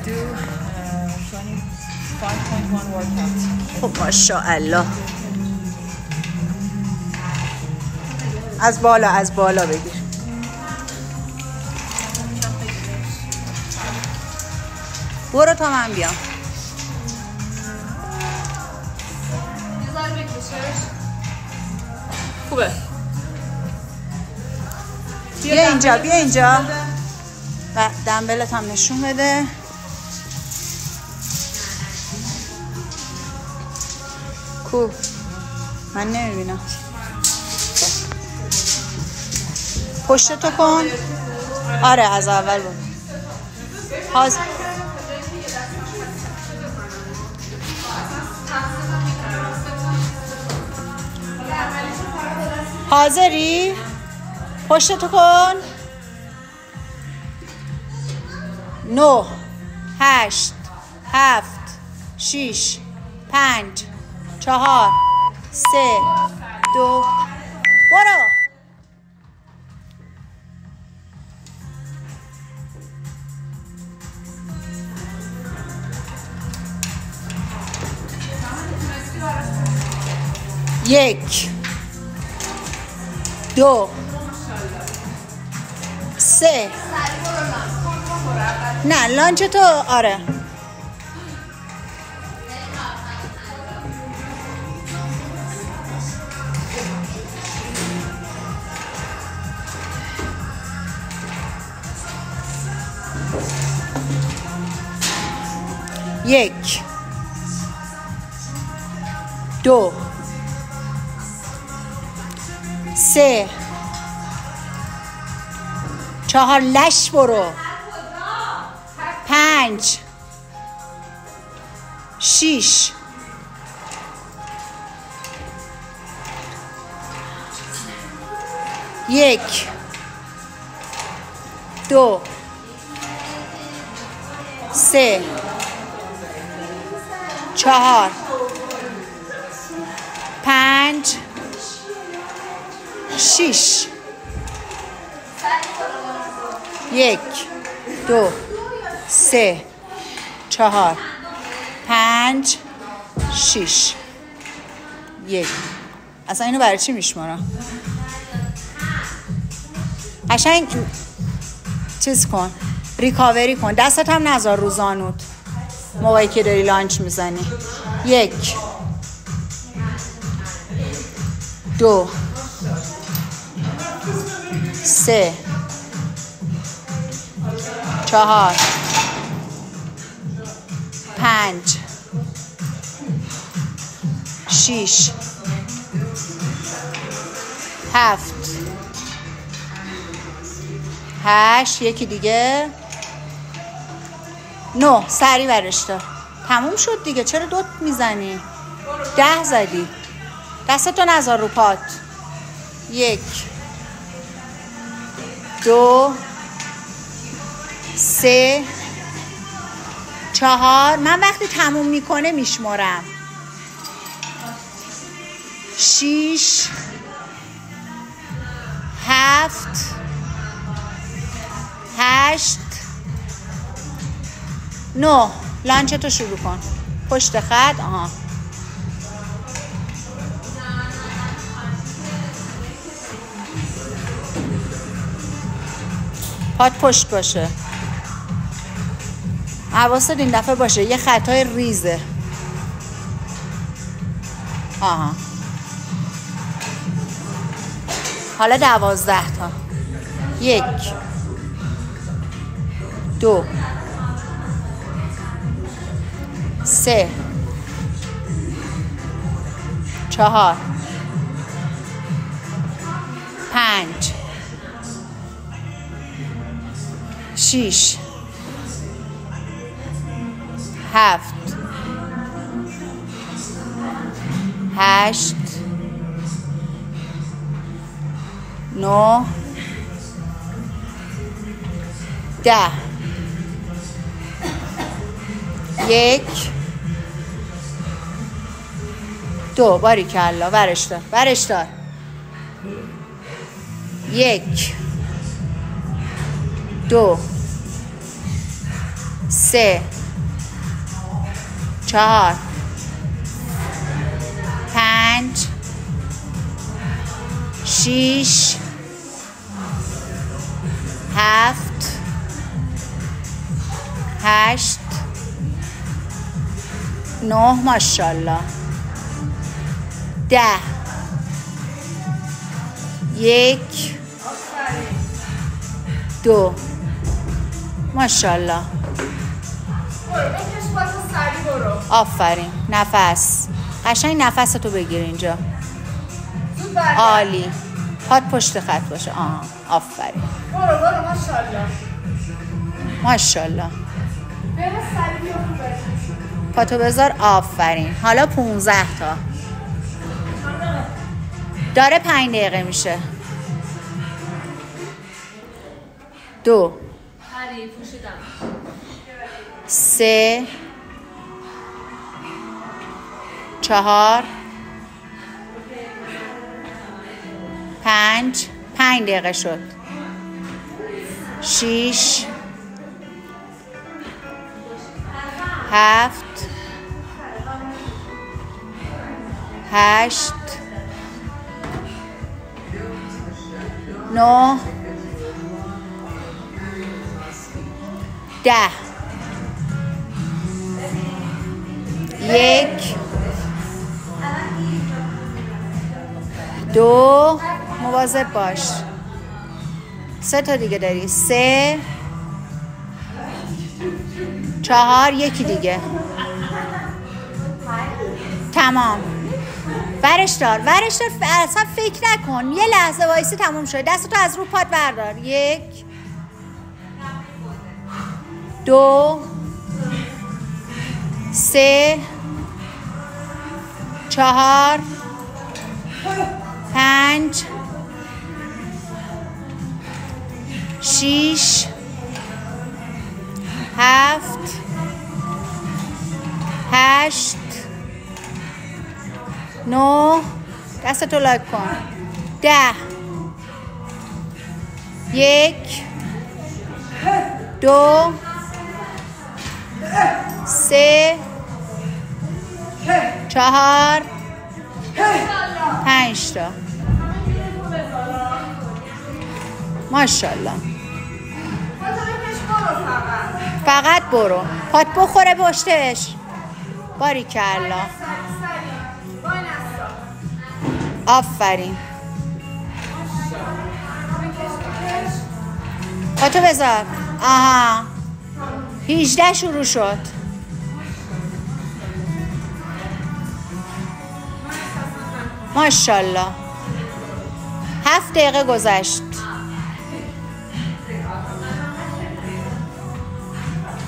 do 25.1 workout. خب ماشاءالله. از بالا بگیر. برو تا من بیام. خوبه. بیا اینجا و دمبلت هم نشون بده. کو من نمیبینم. پشت تو کن. آره از اول بود. حاضری؟ پشت تو کن. 9 8 7 6 5 4 3 2 برو. یک 2 3 نه لانچ تو آره. یک 2 3 4 لش برو. 5 6 1 2 3 4 5 6 1 2 3 4 5 6 1. اصلا اینو برای چی میشمارم؟ قشنگ چیز کن، ریکاوری کن. دستت هم نذار رو زانوت موقعی که داری لانچ میزنی. 1 2 3 4 5 6 7 8 یکی دیگه 9. سری برش دار. تموم شد دیگه. چرا دوت میزنی؟ 10 زدی. دستتو نذار رو پات. 1 2 3 4. من وقتی تموم میکنه میشمارم. 6 7 8 9. لانچتو شروع کن. پشت خط. آها پات پشت باشه. حواست این دفعه باشه یه خطای ریزه. آها حالا 12 تا. 1 2 3 4 5 6 7 8 9 10. 1 2. باریکلا. برش دار. 1 2 3 3 4 5 6 7 8 9 ماشاءالله 10 1 2 ماشاءالله آفرین نفس قشنگ نفستو بگیر اینجا عالی پات پشت خط باشه آفرین برو ماشاءالله ماشاءالله پاتو بذار آفرین حالا 15 تا داره 5 دقیقه میشه 2 3 4 5 دقیقه شد 6 7 8 9 10 1 2 مواظب باش 3 تا دیگه داری 3 4 یکی دیگه تمام ورش دار اصلا فکر نکن یه لحظه وایسی تموم شد دستتو از رو پات بردار 1 2 3 4 5 6 7 8 9 دستتو لاک کن 10 1 2 3 4 5 تا ماشاءالله فقط برو پات بخوره پشتش باریکالله آفرین پاتو بذار 18 شروع شد ماشاءالله 7 دقیقه گذشت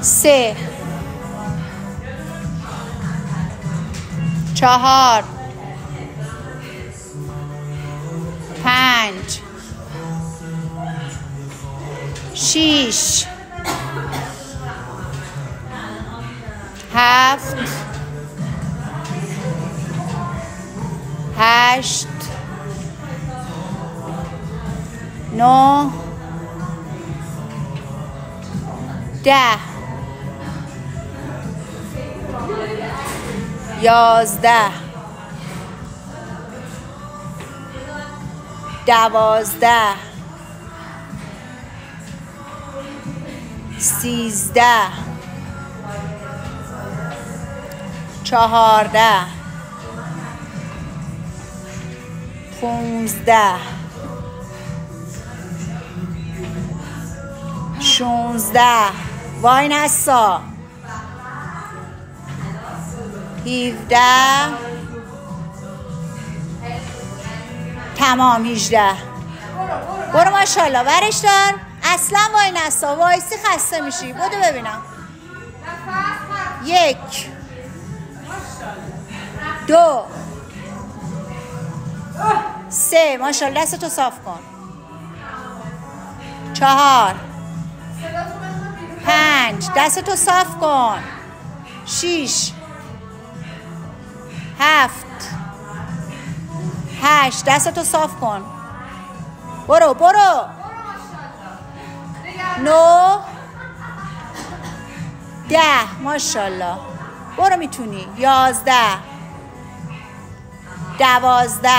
3 4 5 6 7 8 9 10 11 12 13 14 15 16 وای نسا 17 تمام 18 برو ماشاءالله ورش دار اصلا وای نسا وایسی خسته میشی بودو ببینم 1 2 3 ماشاءالله دستتو صاف کن 4 5 دستتو صاف کن 6 7 8 دستتو صاف کن برو 9 10 ماشاءالله. برو میتونی. 11 12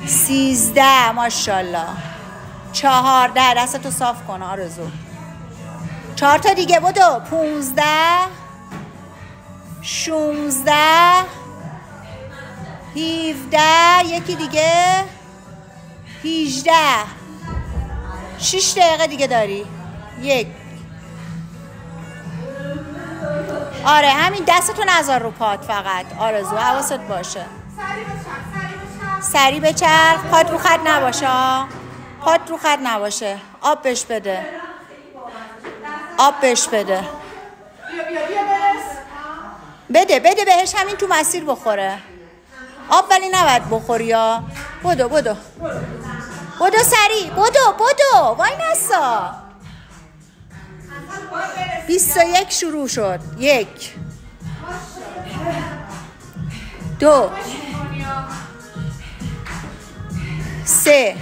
13 ماشاءالله. 14 دستتو صاف کن آرزو. 4 تا دیگه بدو. 15 16 17 یکی دیگه 18 6 دقیقه دیگه داری. 1 آره همین دستتو نذار رو پات فقط آرزو حواست باشه. سری بچرخ. پات رو خط نباشه. پات رو خط نباشه. آب بهش بده. آب بهش بده. بده بهش همین تو مسیر بخوره. آب ولی نباید بخوری یا. بدو سری. بدو وای نسا. 21 شروع شد. 1 2 3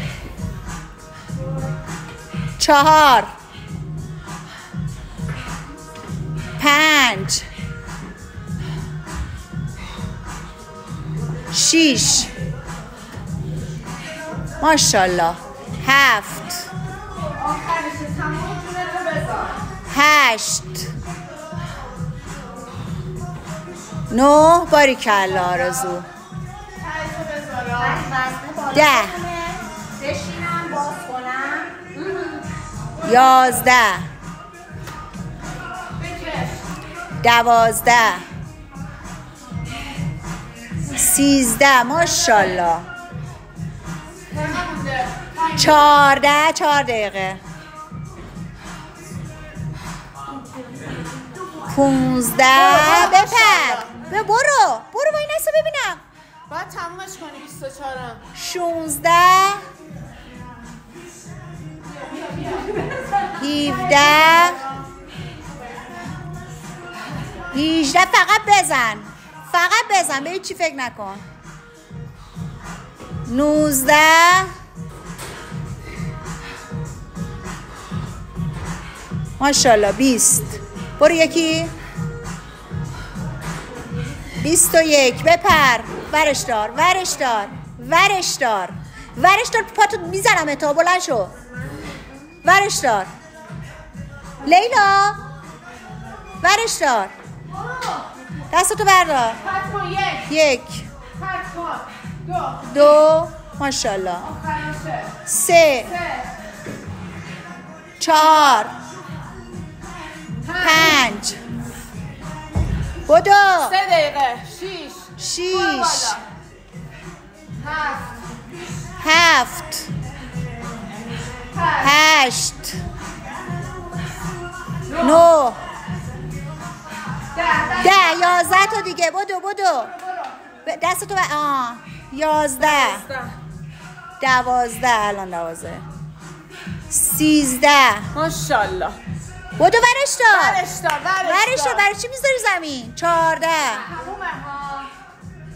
4 5 6 ماشاءالله. 7 8 9 باریکلا آرزو. 10 11 12 13 ماشاءالله. 14 4 دقیقه. 15 بپر. برو وای نسا ببینم. باید تمومش کنی 24 هم. 16 17 18 فقط بزن به هیچی فکر نکن. 19 ماشاءالله. 20 برو یکی. 21 بپر. ورش دار پاتو میزنم تا بلند شو. ورش دار لیلا. ورش دار. دستتو بردار. 1 2 ماشاءالله. 3 4 5 بدو. 3 دقیقه. 6 7 8 9 10 11 تا دیگه. بدو دستتو 11 12 الان 12 13 ماشاءالله. بدو ورش دار. برای چی میذاری زمین؟ 14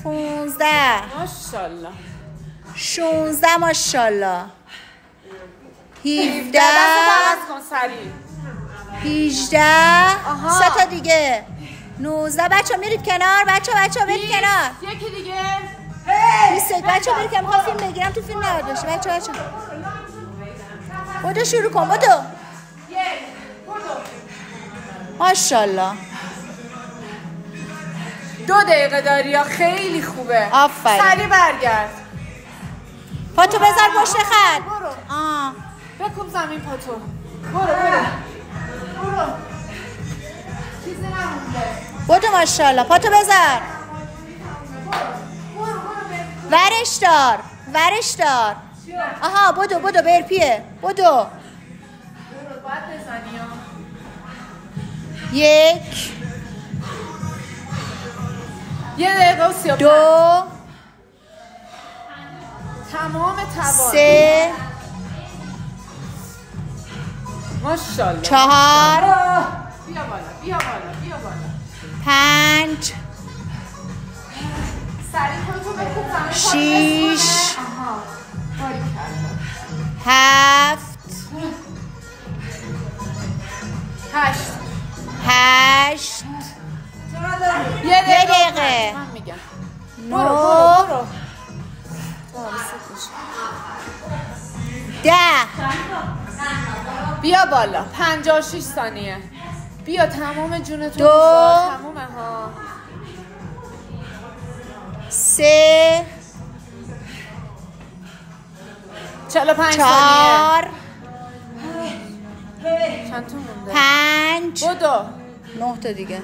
15 ماشاءالله. 16 ماشاءالله. 17 18 3 تا دیگه. 19 بچه میرید کنار. بچه برید کنار. یکی دیگه. 20 بچه برید کنار. میخوام فیلم بگیرم تو فیلم نباید باشه. بچه بدو شروع کن. بدو ماشاءالله. 2 دقیقه داری یا خیلی خوبه. آفرین. سری برگرد. پاتو بذار پشت خط. بکوب زمین پاتو. برو. چیزی نمونده. بدو ماشاءالله. پاتو بذار. ورش دار. آها بدو برپیه. بدو. باید بزنی. 1 دقیقه و 35. 2 تمام توان. 3 ماشاءالله. 4 بیا بالا. 5 سری خودتو بکوب زمین. 6 باریکلا. 7 8 8 یه دقیقه. من میگم 9 10 بیا بالا 56 ثانیه بیا تمام جونتون 2 تمومه ها 3 45 ثانیه 4 چند تا مونده 5 بدو 9 تا دیگه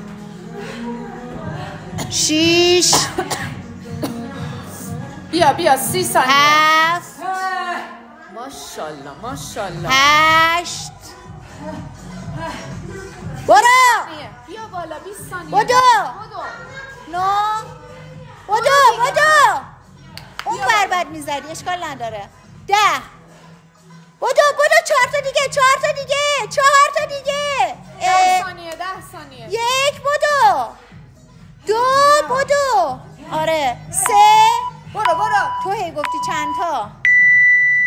6 بیا 30 ثانیه 7 ماشاءالله ماشاءالله 8 برو بیا بالا 20 ثانیه بدو 9 بدو اون بربد میزدی اشکال نداره 10 بدو 4 تا دیگه 10 ثانیه 10 ثانیه 1 بدو 2 بدو آره 3 برو تو هی گفتی چند تا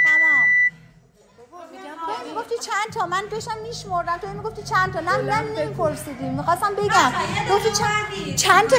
تمام تو میگفتی چند تا من داشتم میشمردم تو میگفتی چند تا نه نمیپرسیدی میخواستم بگم گفتی چند تا